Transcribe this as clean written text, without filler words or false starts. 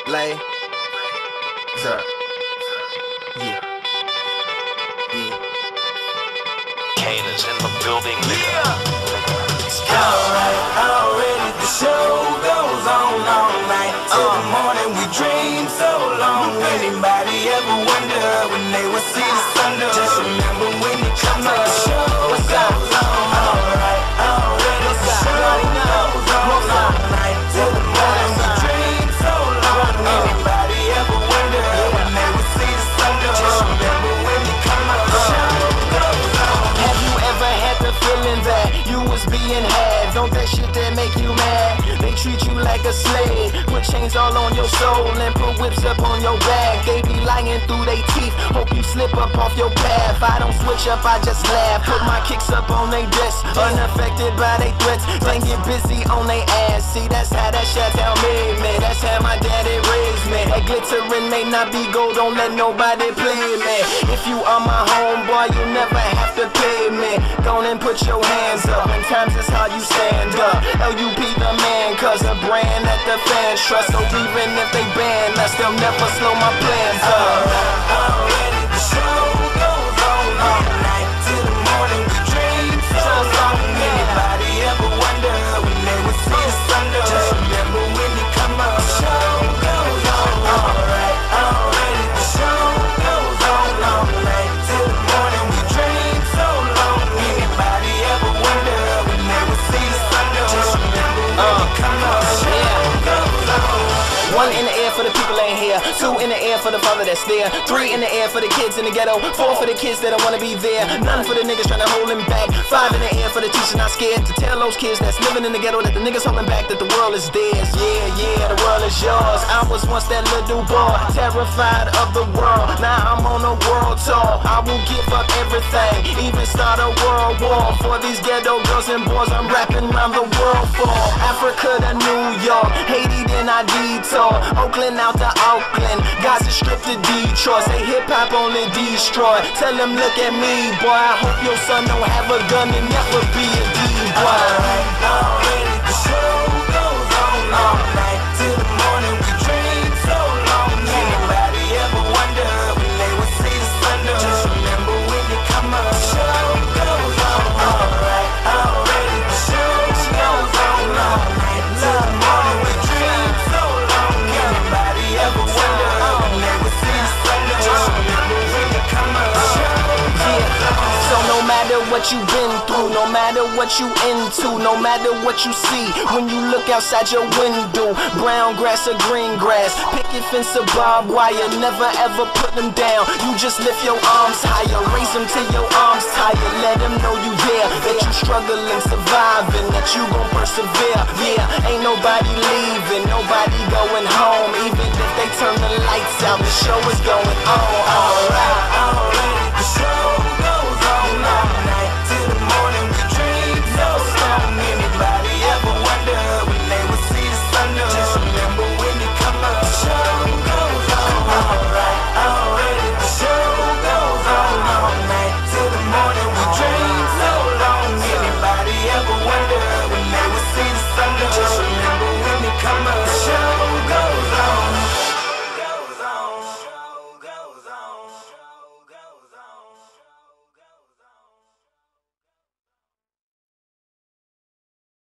Lay. Sir. Yeah. Yeah. Kane is in the building, nigga. Alright, already the show goes on all night. Till the morning we dream so long. Anybody ever wonder when they will see the sun? Just remember when you come to the show goes on. Alright, already the show goes on all night. Till the morning we dream so long. Anybody ever wonder when they will see the sun? Just remember when you come to the show goes on. Have you ever had the feeling that you was being had? Don't that shit that make you mad? They treat you like a slave, put chains all on your soul and put whips up on your back. They be lying through they teeth, hope you slip up off your path. I don't switch up, I just laugh, put my kicks up on they desk, unaffected by they threats. Then get busy on they ass. See, that's how that shit tell me, man. That's how my daddy raised me. That glittering may not be gold, don't let nobody play me. If you are my homeboy, you never have to pay me. Go on and put your hands up, and times is how you stand up. LUP the man, cause a brand that the fans trust. So even if they ban us, they'll never slow my plans up. Already the show goes on all night. Till the morning we dream so long. Anybody ever wonder when they would see the sun? Just remember when you come up. The show goes on. Alright, already the show goes on all night. Till the morning we dream so long. Anybody ever wonder when they would see the sun? Just remember when you come up. The show goes on. One in the air for the people ain't here. Two in the air for the father that's there. Three in the air for the kids in the ghetto. Four for the kids that don't wanna be there. None for the niggas trying to hold him back. Five in the air for the teachers not scared to tell those kids that's living in the ghetto that the niggas holding back, that the world is theirs. Yeah, yeah, the world is yours. I was once that little boy, terrified of the world. Now I'm on a world tour. I will give up everything, even start a world war. For these ghetto girls and boys I'm rapping around the world for. Africa to New York, Haiti then I detour. Oakland out to Oakland, Gaza Strip to Detroit. Say hip-hop only destroy. Tell them look at me, boy. I hope your son don't have a gun and never be a D-boy. Already the show goes on all night. Till the morning we dream so long. Anybody ever wonder when they would see the sun? Just remember when you come up. The show goes on. Alright, already the show goes on all night. Till the morning we dream so long. Anybody ever wonder when they would see the sun? Just remember when you come up. The show goes on. So no matter what you've been through, no matter what you into, no matter what you see, when you look outside your window, brown grass or green grass, picket fence or barbed wire, never ever put them down. You just lift your arms higher, raise them till your arms tired. Let them know you there, that you struggling, surviving, that you gon' persevere. Yeah, ain't nobody leaving, nobody going home. Even if they turn the lights out, the show is going on. Alright, already